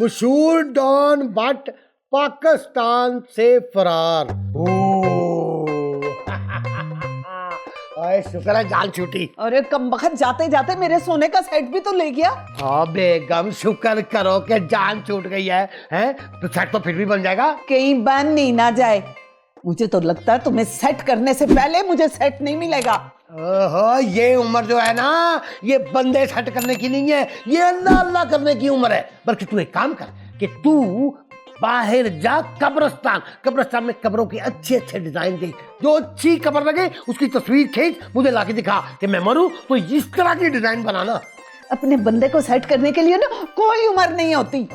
मशहूर don but Pakistan से फरार। आए शुक्र है जान छूटी। अरे कमबख्त जाते जाते मेरे सोने का सेट भी तो ले गया। हाँ बेगम शुक्र करो कि जान छूट गई है, हैं? तो सेट तो फिर भी बन जाएगा। कहीं बन नहीं ना जाए। मुझे तो लगता है तुम्हें सेट करने से पहले मुझे सेट नहीं मिलेगा। ओहो, ये उम्र जो है ना, ये बंदे सेट करने की नहीं है, ये अल्लाह अल्लाह करने की उम्र है। बल्कि तू एक काम कर कि तू बाहर जा कब्रिस्तान में कब्रों की अच्छे अच्छे डिजाइन की, जो अच्छी कब्र लगे उसकी तस्वीर खींच मुझे लाके दिखा कि मैं मरूं तो इस तरह की डिजाइन बनाना। अपने बंदे को सेट करने के लिए ना कोई उम्र नहीं होती।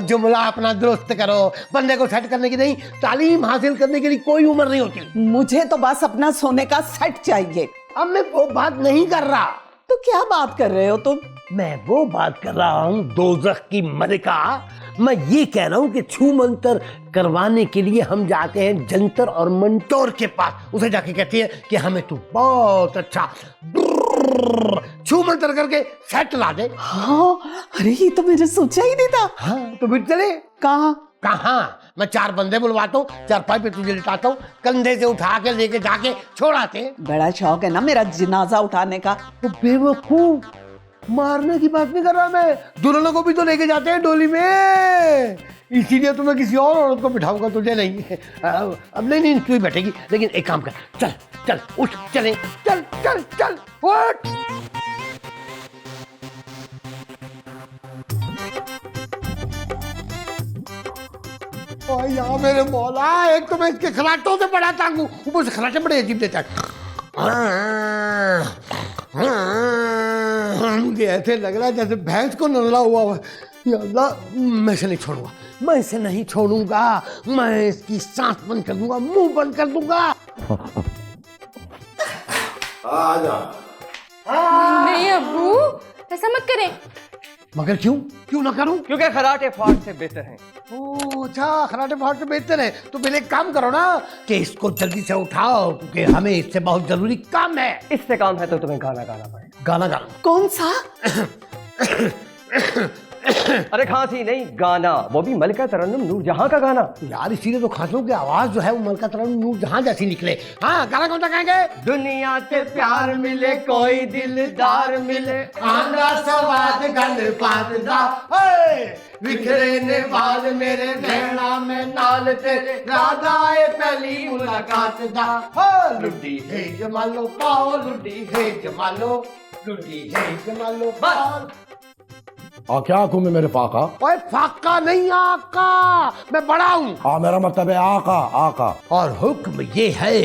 जुमला अपना दुरुस्त करो। बंदे को सेट करने की नहीं, तालीम हासिल करने के लिए कोई उम्र नहीं होती। मुझे तो बस अपना सोने का सेट चाहिए। अब मैं वो बात नहीं कर रहा। तो क्या बात कर रहे हो तुम? मैं वो बात कर रहा हूँ दोज़ख की मलिका। मैं ये कह रहा हूँ कि छू मंतर करवाने के लिए हम जाते हैं जंतर और मंतोर के पास। उसे जाके कहती है कि हमें तू बहुत अच्छा छू मंतर करके सेट ला दे। हाँ, अरे ये तो मैंने सोचा ही नहीं था। हाँ तो फिर चले। कहाँ? मैं 4 बंदे बुलवाता हूँ, चारपाई पे तुझे लिटाता हूँ, कंधे से उठा के लेके जाके छोड़ाते। बड़ा शौक है ना मेरा जनाजा उठाने का। तो बेवकूफ, मारने की बात नहीं कर रहा मैं। दुल्हनों को भी तो लेके जाते हैं डोली में, इसीलिए तो मैं किसी और औरत को बिठाऊंगा, तुझे नहीं। अब नहीं तू ही बैठेगी। लेकिन एक काम कर, चल चल उठ, चले, चल चल चल उठ। यार मेरे मौला, एक तो मैं इसके खराटों से बड़ा टांगू, ऊपर से खराटे बड़े अजीब देता है। मुझे ऐसे लग रहा है जैसे भैंस को नल्ला हुआ। या अल्लाह, मैं इसे नहीं छोड़ूंगा, मैं इसे नहीं छोड़ूंगा। मैं इसकी सांस बंद कर दूंगा, मुंह बंद कर दूंगा। आजा। नहीं अब्बू, ऐसा मत करें। मगर क्यों ना करूं? क्योंकि खराटे फाट से बेहतर हैं। ओह अच्छा, खराटे फाट से बेहतर है। तो पहले एक काम करो ना कि इसको जल्दी से उठाओ, क्योंकि हमें इससे बहुत जरूरी काम है। इससे काम है तो तुम्हें गाना गाना पड़ेगा। गाना गाना? कौन सा? अरे खांसी नहीं, गाना, वो भी मलिका तरन्नुम नूरजहां का गाना। यार इसीलिए तो खांसियों की आवाज जो है वो मलिका तरन्नुम नूरजहां जैसी निकले। हाँ, गाना कौन सा गाएंगे? दुनिया से प्यार मिले, कोई दिलदार मिले, आंधा सवाद गल पातदा, बिखरे ने बाल मेरे नैना में नाल तेरे, राधाए पहली मुलाकात दा। लुड्डी है जमालो पाओ, लुड्डी है जमालो, लुड्डी है जमालो पाओ। क्या आंखों में मेरे फाका? ओए फाका नहीं आका, मैं बड़ा हूँ। हाँ मेरा मतलब है आका आका। और हुक्म ये है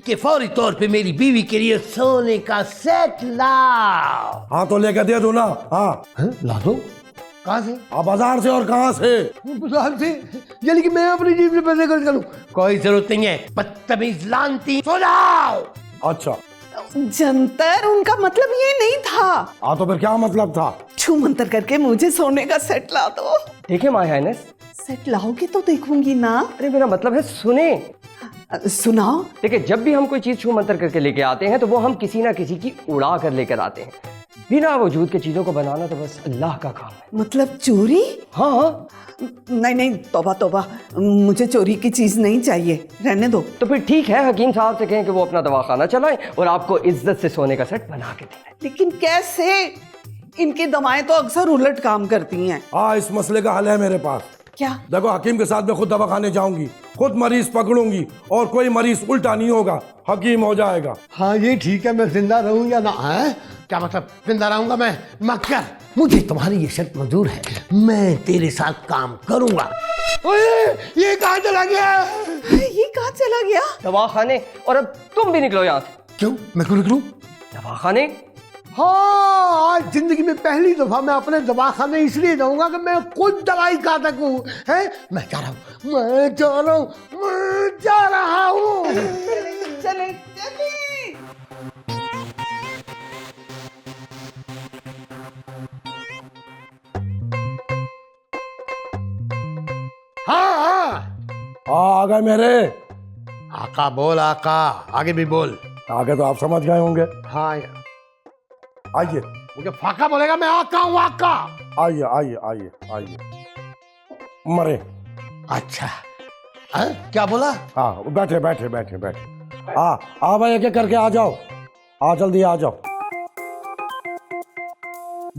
कि फौरी तौर पे मेरी बीवी के लिए सोने का सेट लाओ। हाँ तो लेकर दे दो ना। हाँ ला दो। कहाँ से? बाजार से। और कहाँ से? बाजार से? यानी कि मैं अपनी जेब से पैसे खर्च करूँ? कोई जरूरत नहीं है, बदतमीज लानती, सो जाओ। अच्छा, जंतर, उनका मतलब ये नहीं था। हाँ तो फिर क्या मतलब था? छू मंतर करके मुझे सोने का सेट ला दो। देखिए माय हाइनेस, सेट लाओगे तो देखूंगी ना। अरे मेरा मतलब है सुने। सुनाओ। देखिए, जब भी हम कोई चीज छू मंतर करके लेके आते हैं तो वो हम किसी ना किसी की उड़ा कर लेकर आते हैं। बिना वजूद के चीजों को बनाना तो बस अल्लाह का काम है। मतलब चोरी? हाँ हाँ। नहीं, तौबा तौबा, मुझे चोरी की चीज नहीं चाहिए, रहने दो। तो फिर ठीक है, हकीम साहब से कहें कि वो अपना दवाखाना चलाएं और आपको इज्जत से सोने का सेट बना के दें। लेकिन कैसे? इनकी दवाएं तो अक्सर उलट काम करती हैं। हाँ, इस मसले का हल है मेरे पास। क्या? देखो, हकीम के साथ मैं खुद दवाखाने जाऊंगी, खुद मरीज पकड़ूंगी और कोई मरीज उल्टा नहीं होगा, हकीम हो जाएगा। हाँ ये ठीक है, मैं जिंदा रहूं या ना? है क्या मतलब जिंदा रहूंगा मैं? मक्कर, मुझे तुम्हारी ये शर्त मंजूर है, मैं तेरे साथ काम करूंगा। ओए, ये कहाँ चला गया? ये कहाँ चला गया? दवाखाने। और अब तुम भी निकलो यहाँ से। क्यों? मैं क्यों निकलूं? दवाखाने? हाँ, आज जिंदगी में पहली दफा मैं अपने दवाखाने इसलिए जाऊंगा कि मैं खुद दवाई खा सकूं। है, मैं जा रहा हूँ, मैं जा रहा हूँ। चले। हाँ, आ गए मेरे आका। बोल आका, आगे भी बोल। आगे तो आप समझ गए होंगे। हाँ, आइए मुझे फाका बोलेगा, मैं आका हूँ, आका। आइए आइए आइए आइए। मरे। अच्छा क्या बोला? हाँ बैठे बैठे बैठे बैठे। आ भाई एक एक करके आ जाओ, आ जल्दी आ जाओ।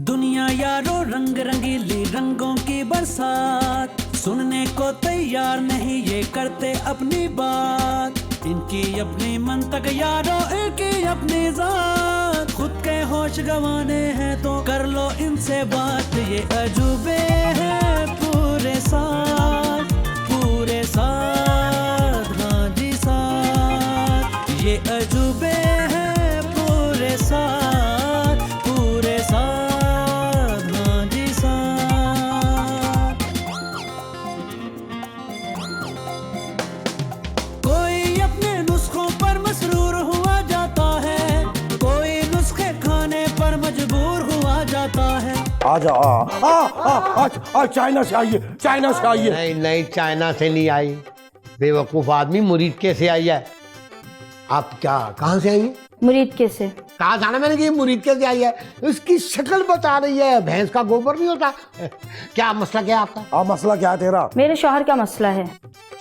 दुनिया यारो रंग रंगीली रंगों की बरसात, सुनने को तैयार नहीं ये करते अपनी बात। इनकी अपनी मंतक यारो इनकी अपनी जात, खुद के होश गंवाने हैं तो कर लो इनसे बात। ये अजूबे हैं पूरे साथ, पूरे साथ, हाँ जी साथ। ये अजूबे हैं पूरे साथ, पूरे साथ, हाँ जी साथ। कोई अपने नुस्खों पर मसरूर हुआ जाता है, कोई नुस्खे खाने पर मजबूर हुआ जाता है। आ जाओ। चाइना से आइए, चाइना से आइए। नहीं नहीं, चाइना से नहीं आई, बेवकूफ आदमी। मुरीद के से आई है। आप क्या कहाँ से आई है? मुरीद के से। कहा था ना मैंने कि मुरीद के से आई है। इसकी शक्ल बता रही है, भैंस का गोबर नहीं होता। क्या मसला क्या है आपका? मसला क्या है तेरा? मेरे शौहर का मसला है।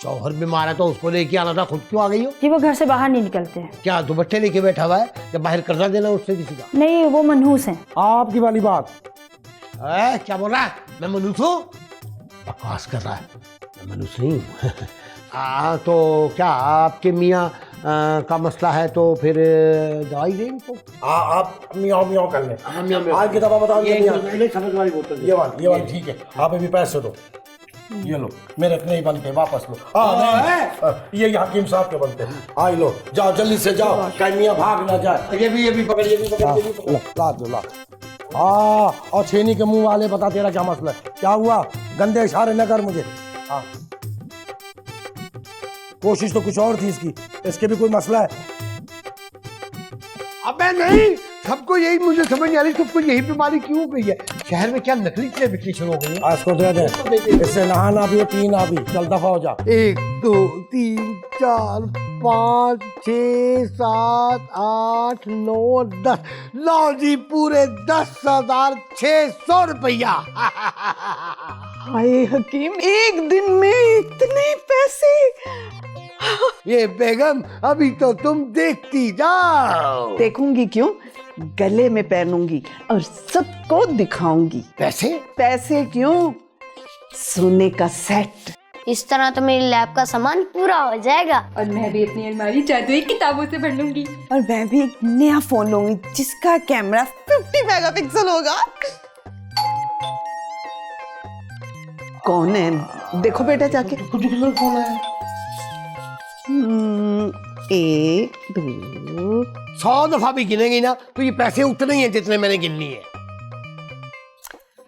शौहर बीमार है तो उसको लेके आना था, खुद क्यों आ गई हो? जी वो घर से बाहर नहीं निकलते हैं। क्या दुपट्टे लेके बैठा हुआ है या बाहर कर्जा देना उससे किसी का? नहीं वो मनहूस हैं। आपकी वाली बात। क्या बोल रहा है? मैं मनुष्य हूँ? बकवास कर रहा है। मैं मनुष्य नहीं हूँ। तो क्या आपके मियाँ का मसला है तो फिर दवाई दें इनको। आप मियाँ मियाँ कर लें। आज की दवा बताओ। ये समझ वाली बोतल। ये वाली ठीक है। आप अभी पैसे दो, ये लो, मेरे इतने ही बनते, वापस लो। नहीं, ये हकीम साहब के बनते। आई लो, जाओ जल्दी से जाओ, कहीं मियाँ भाग ना जाए। ये भी पकड़, ये भी पकड़। ला दो ला। और छेनी के मुंह वाले, बता तेरा क्या मसला है? क्या हुआ? गंदे इशारे न कर मुझे। हाँ कोशिश तो कुछ और थी इसकी, इसके भी कोई मसला है? अबे नहीं, सबको यही मुझे समझ नहीं आ रही, सबको यही बीमारी क्यों हो गई है? शहर में क्या नकली चीजें बिकनी शुरू हो गई है? आज को दे दे, इससे नहाना भी पीना भी। चल दफा हो जा। 1 2 3 4 5 6 7 8 9 10। लो जी, पूरे 10,600 रुपया। हाय हकीम, एक दिन में इतने पैसे? ये बेगम, अभी तो तुम देखती जाओ। देखूंगी क्यों, गले में पहनूंगी और सबको दिखाऊंगी। पैसे क्यों, सोने का सेट। इस तरह तो मेरी लैब का सामान पूरा हो जाएगा। और मैं भी अपनी अलमारी जादुई किताबों से भर लूंगी। और मैं भी एक नया फोन लूंगी जिसका कैमरा 50 मेगापिक्सल होगा। कौन है? देखो बेटा जाके। कौन है? 1 2। 100 दफा भी गिनेंगी ना तो ये पैसे उतने ही हैं जितने मैंने गिननी है।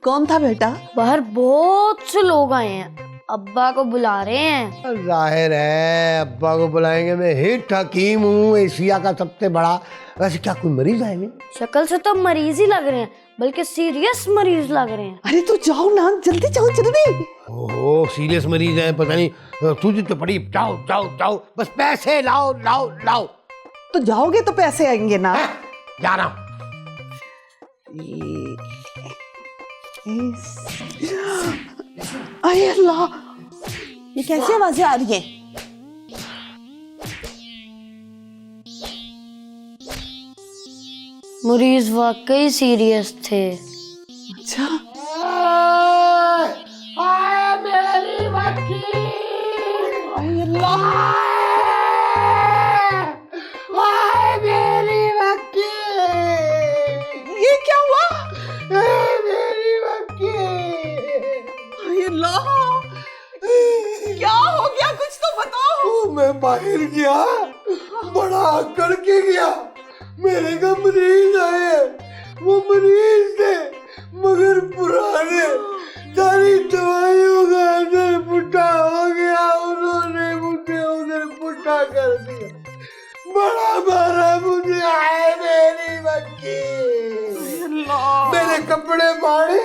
कौन था बेटा? बाहर बहुत से लोग आए हैं, अब्बा को बुला रहे हैं। जाहिर है अब्बा को बुलाएंगे। मैं हिट हकीम हूँ, एशिया का सबसे बड़ा। वैसे क्या कोई मरीज आएंगे? शक्ल से तो मरीज ही लग रहे हैं, बल्कि सीरियस मरीज लग रहे हैं। अरे तो जाओ ना, जल्दी जाओ जल्दी। ओहो, सीरियस मरीज है, पता नहीं तुझे तो पड़ी। जाओ जाओ जाओ, बस पैसे लाओ लाओ लाओ। तो जाओगे तो पैसे आएंगे ना। जा रहा हूँ। अरे अल्लाह, ये कैसी आवाजें आ रही हैं? मरीज वाकई सीरियस थे। अच्छा, मेरी वकील, मेरी वकील, ये क्या हुआ? मेरी वकील। अरे अल्लाह, क्या हो गया? कुछ तो बताओ। मैं बाहर गया, बड़ा करके गया, मेरे का मरीज आए। वो मरीज थे मगर पुराने, सारी दवाइयों का असर पुट्ठा हो गया। उन्होंने मुझे उधर पुट्ठा कर दिया, बड़ा मारा मुझे। आए मेरी वकील, मेरे कपड़े फाड़े,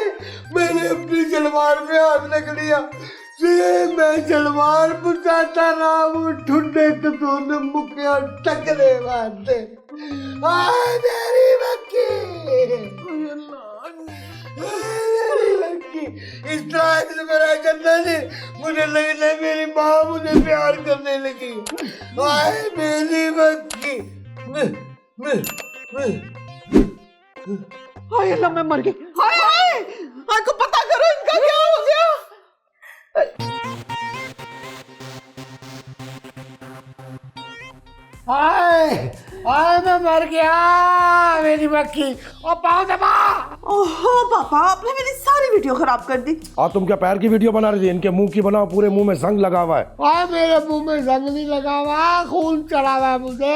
मैंने अपनी सलवार पे हाथ रख लिया। मैं सलवार पुछाता रहा, वो ठुंडे तो दोनों मुखिया टकरे मारते। आए मेरी वकील, मेरी वकील, इस तरह से मेरा चंदा जी, मुझे लगता है मेरी माँ मुझे प्यार करने लगी। आए मेरी मक्खी, हाय अल्लाह, मैं मर गई। हाय हाय, आपको पता करो इनका क्या हो गया। आए आए मैं मर गया मेरी मक्खी, और पाँव दबा। ओहो पापा, आपने मेरी सारी वीडियो खराब कर दी। तुम क्या पैर की वीडियो बना रही थी? इनके मुंह की बनाओ, पूरे मुंह में जंग लगा हुआ है। आए मेरे मुंह में जंग नहीं लगा हुआ, खून चढ़ा हुआ है मुझे।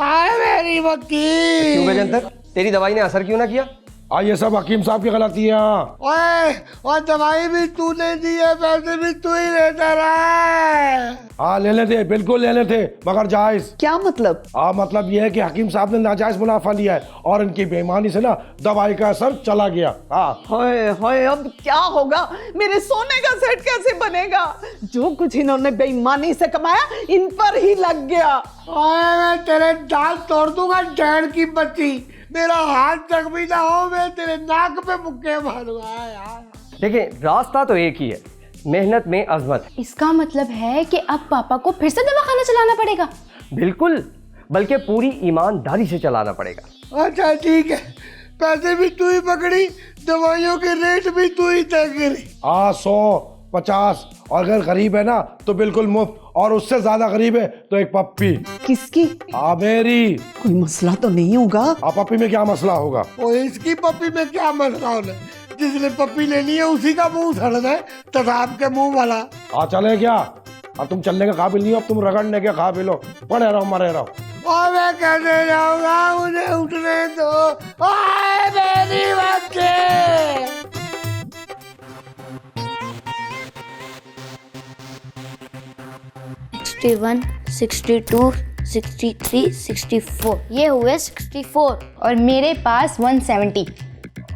आए मेरी मक्खी। क्यों गजेंद्र, तेरी दवाई ने असर क्यों ना किया? ये सब हकीम साहब की गलती है। ओए, और दवाई भी तूने दी है, पैसे भी तू ही लेता रहा। लेने थे, बिल्कुल लेने थे, मगर जायज। क्या मतलब? मतलब ये है कि हकीम साहब ने नाजायज मुनाफा लिया है और इनकी बेईमानी से ना दवाई का असर चला गया। हाय हाय, अब क्या होगा? मेरे सोने का सेट कैसे बनेगा? जो कुछ इन्होंने बेईमानी से कमाया इन पर ही लग गया। ओए, मैं तेरे दांत तोड़ दूंगा, डैड की बच्ची। मेरा हाथ जख्मी ना हो, मैं तेरे नाक पे मुक्के मारूंगा यार। देखिए, रास्ता तो एक ही है, मेहनत में अजमत। इसका मतलब है कि अब पापा को फिर से दवाखाना चलाना पड़ेगा? बिल्कुल, बल्कि पूरी ईमानदारी से चलाना पड़ेगा। अच्छा ठीक है, पैसे भी तू ही पकड़ी, दवाइयों के रेट भी तू ही तय करी। 100, 50, और अगर गरीब है ना तो बिल्कुल मुफ्त, और उससे ज्यादा गरीब है तो एक पप्पी। किसकी? मेरी। कोई मसला तो नहीं होगा? पप्पी में क्या मसला होगा? और इसकी पप्पी में क्या मसला होना है? जिसने पप्पी लेनी है उसी का मुंह सड़ना है, तसाब के मुंह वाला। चले क्या? अब तुम चलने के काबिल नहीं हो, अब तुम रगड़ने के काबिल हो। पड़े रहो, मरे रहो। और मैं कैसे जाऊंगा, मुझे उठने दो। आए मेरी बच्चे। 61, 62, 63, 64, ये हुए 64। और मेरे पास 170।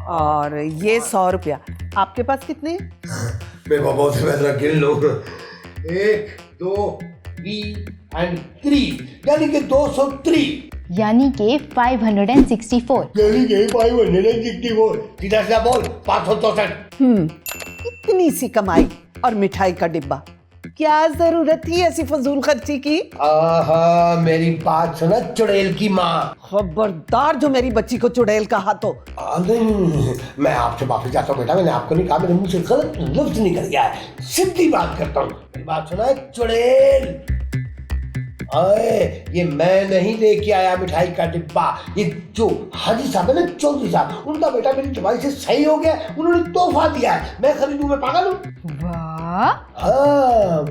और ये 100 रुपया। आपके पास कितने? मेरे पापा से मैं गिन लो। 1, 2, 3 and 3, यानी कि 203। यानी कि 564। यानी कि 564। सीधा सीधा बोल, 564। इतनी सी कमाई और मिठाई का डिब्बा, क्या जरूरत थी ऐसी फजूल खर्ची की? आहा, मेरी बात सुना चुड़ैल की माँ। खबरदार जो मेरी बच्ची को चुड़ैल कहा तो। नहीं, मैं आपसे वापस जाता हूँ बेटा, मैंने आपको नहीं कहा, मेरे मुंह से गलत लफ्ज निकल गया है, सीधी बात करता हूँ। मेरी बात सुना चुड़ैल। आए, ये मैं नहीं लेके आया मिठाई का डिब्बा, ये जो हाजी साहब है ना, चौधरी साहब, उनका बेटा मेरी दवाई से सही हो गया, उन्होंने तोहफा दिया है, मैं खरीदूं, मैं पागल हूँ? वाह,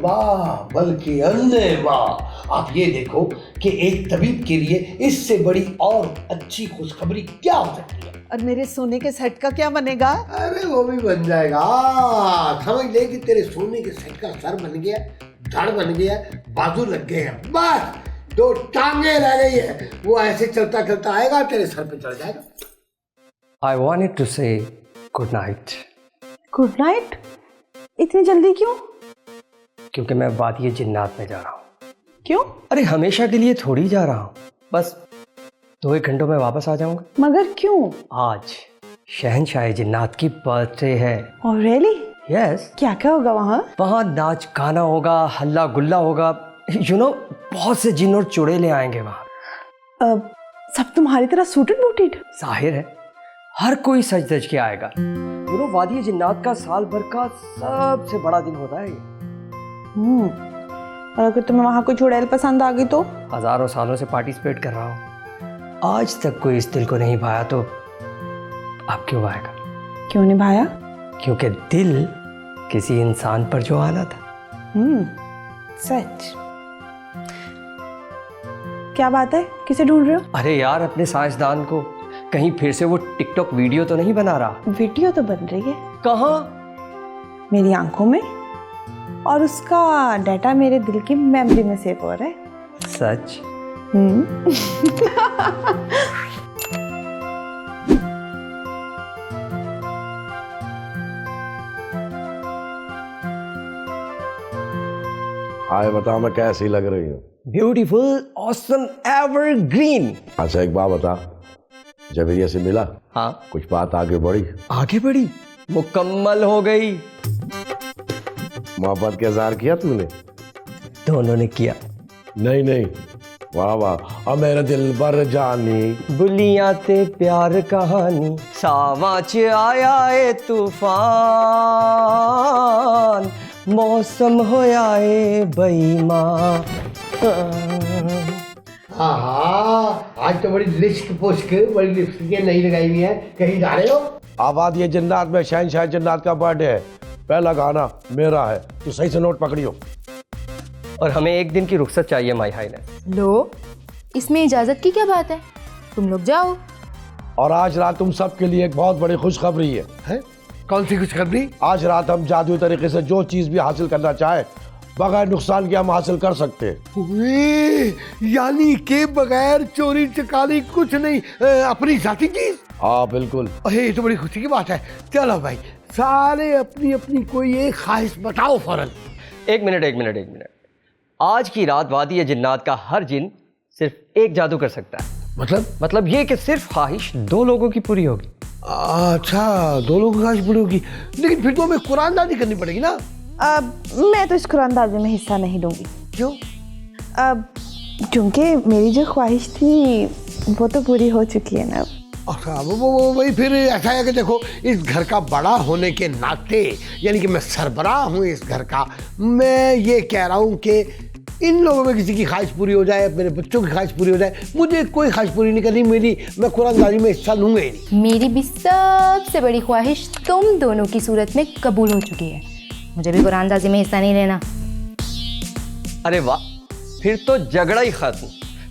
वाह, बल्कि अन्य वाह। आप ये देखो कि एक तबीब के लिए इससे बड़ी और अच्छी खुशखबरी क्या हो सकती है। और मेरे सोने के सेट का क्या बनेगा? अरे वो भी बन जाएगा। समझ ले कि तेरे सोने के सेट का सर बन गया, धड़ बन गया, बाजू लग गए हैं, बस 2 टांगे रह गई है, वो ऐसे चलता चलता आएगा, तेरे सर पे चढ़ जाएगा। I wanted to say good night, good night. इतनी जल्दी क्यों? क्योंकि मैं वादिये जिन्नात में जा रहा हूँ। क्यों? अरे हमेशा के लिए थोड़ी जा रहा हूँ, बस 2-1 घंटों में वापस आ जाऊंगा। मगर क्यों? आज शहनशाह जिन्नात की बर्थडे है। Oh really? यस। क्या क्या होगा वहाँ? वहाँ नाच गाना होगा, हल्ला गुल्ला होगा, बहुत से जिन और चुड़ैले आएंगे वहाँ। सब तुम्हारी तरह सूटेड बूटेड? जाहिर है, हर कोई सज धज के आएगा। वादिये जिन्नात का साल भर का सबसे बड़ा दिन होता है ये। और अगर तुम्हें वहाँ कोई चुड़ैल पसंद आ गई तो? हजारों सालों से पार्टिसिपेट कर रहा हूँ, आज तक कोई इस दिल को नहीं भाया, तो अब क्यों भाएगा? क्यों निभाया? क्योंकि दिल किसी इंसान पर जो आना था। सच? क्या बात है, किसे ढूंढ रहे हो? अरे यार, अपने साइंसदान को, कहीं फिर से वो टिकटॉक वीडियो तो नहीं बना रहा? वीडियो तो बन रही है। कहाँ? मेरी आंखों में, और उसका डाटा मेरे दिल की मेमोरी में सेव हो रहा है। सच? हाय, बताओ मैं कैसी लग रही हूँ? Beautiful, awesome, evergreen. अच्छा एक बात बता, जब ये से मिला, हाँ, कुछ बात आगे बढ़ी? आगे बढ़ी? मुकम्मल हो गई। मोहब्बत का इजहार किया तूने? दोनों ने किया। नहीं नहीं, वाह वाह। अब मेरे दिल पर जानी बुलियां ते प्यार कहानी, सावा च आया ए तूफान, मौसम होया ए बेईमान। हाँ, आज तो बड़ी लिस्ट पुष्क, बड़ी लिपस्टिकें नहीं लगाई हुई है। कहीं जा रहे हो? आबाद ये जन्नत में शहनशाह जन्नत का बर्थडे है, पहला गाना मेरा है, तू सही से नोट पकड़ियो। और हमें एक दिन की रुख्सत चाहिए माय हाइनेस। लो, इसमें इजाजत की क्या बात है? तुम लोग जाओ। और आज रात तुम सब के लिए एक बहुत बड़ी खुशखबरी है। हैं? कौन सी खुशखबरी? आज रात हम जादुई तरीके से जो चीज भी हासिल करना चाहे बगैर नुकसान के हम हासिल कर सकते हैं। यानी के बगैर चोरी चकारी कुछ नहीं, अपनी जाति चीज। हाँ बिल्कुल। अरे ये तो बड़ी खुशी की बात है। चलो भाई, सारे अपनी अपनी कोई एक ख्वाहिश बताओ फौरन। एक मिनट। आज की रात वादी जिन्नात का हर जिन सिर्फ एक जादू कर सकता है। मतलब ये कि सिर्फ ख्वाहिश 2 लोगों की पूरी होगी। अच्छा, 2 लोगों की ख्वाहिश पूरी होगी, लेकिन फिर तो हमें कुरानदाजी करनी पड़ेगी ना। मैं तो इस कुरानदाजी में हिस्सा नहीं लूंगी। क्यों? क्योंकि मेरी जो ख्वाहिश थी वो तो पूरी हो चुकी है ना। अच्छा, वो वही फिर ऐसा है कि देखो, इस घर का बड़ा होने के नाते, यानी कि मैं सरबराह हूँ इस घर का, मैं ये कह रहा हूँ कि इन लोगों में किसी की ख्वाहिश पूरी हो जाए, मेरे बच्चों की ख्वाहिश पूरी हो जाए, मुझे कोई ख्वाहिश पूरी नहीं करनी मेरी, मैं कुरानदाजी में हिस्सा लूंगा ही नहीं। मेरी भी सबसे बड़ी ख्वाहिश तुम दोनों की सूरत में कबूल हो चुकी है। मुझे भी कुरानदाजी में हिस्सा नहीं लेना। अरे वाह, फिर तो झगड़ा ही खत्म।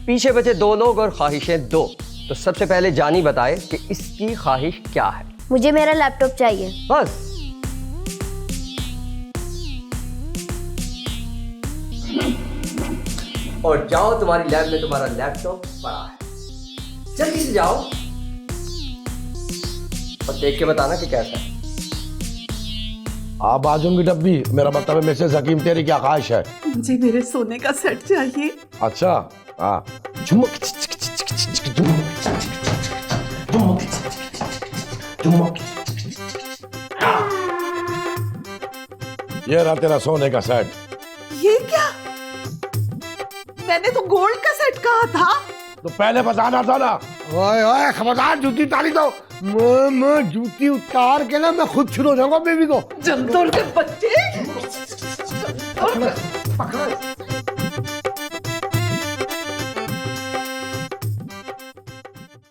पीछे बचे 2 लोग और ख्वाहिशें 2। तो सबसे पहले जानी बताए कि इसकी ख्वाहिश क्या है। मुझे मेरा लैपटॉप चाहिए। बस। और जाओ, तुम्हारी लैब में तुम्हारा लैपटॉप पड़ा है, जल्दी से जाओ और देख के बताना कि कैसा है। आप बाजूंगी डब्बी, मेरा मतलब है मिसेस हकीम, तेरी क्या ख्वाहिश है? मुझे मेरे सोने का सेट चाहिए। अच्छा, हाँ। झुमक ये रहा तेरा सोने का सेट। ये क्या? मैंने तो गोल्ड का सेट कहा था। तो पहले बताना था ना। ओए ओए, खबरदार, जूती उतारी दो। मैं जूती उतार के ना मैं खुद शुरू हो जाऊंगा बेबी को। जंतुल के बच्चे।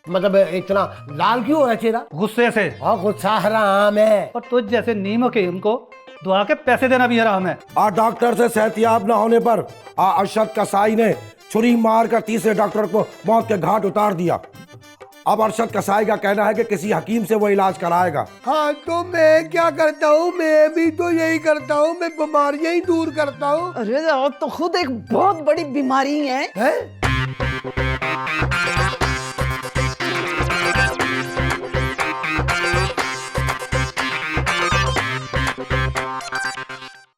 मतलब इतना लाल क्यों हो रहा है चेहरा? गुस्से से। हाँ, गुस्सा हराम है। और तुझ जैसे नीमों के उनको दुआ के पैसे देना भी हराम है। डॉक्टर से सेहतियाब न होने पर अरशद कसाई ने छुरी मार कर तीसरे डॉक्टर को मौत के घाट उतार दिया। अब अरशद कसाई का कहना है कि किसी हकीम से वो इलाज कराएगा। हाँ, तो मैं क्या करता हूँ? मैं भी तो यही करता हूँ, मैं बीमारियां ही दूर करता हूँ। अरे आप तो खुद एक बहुत बड़ी बीमारी है। हैं?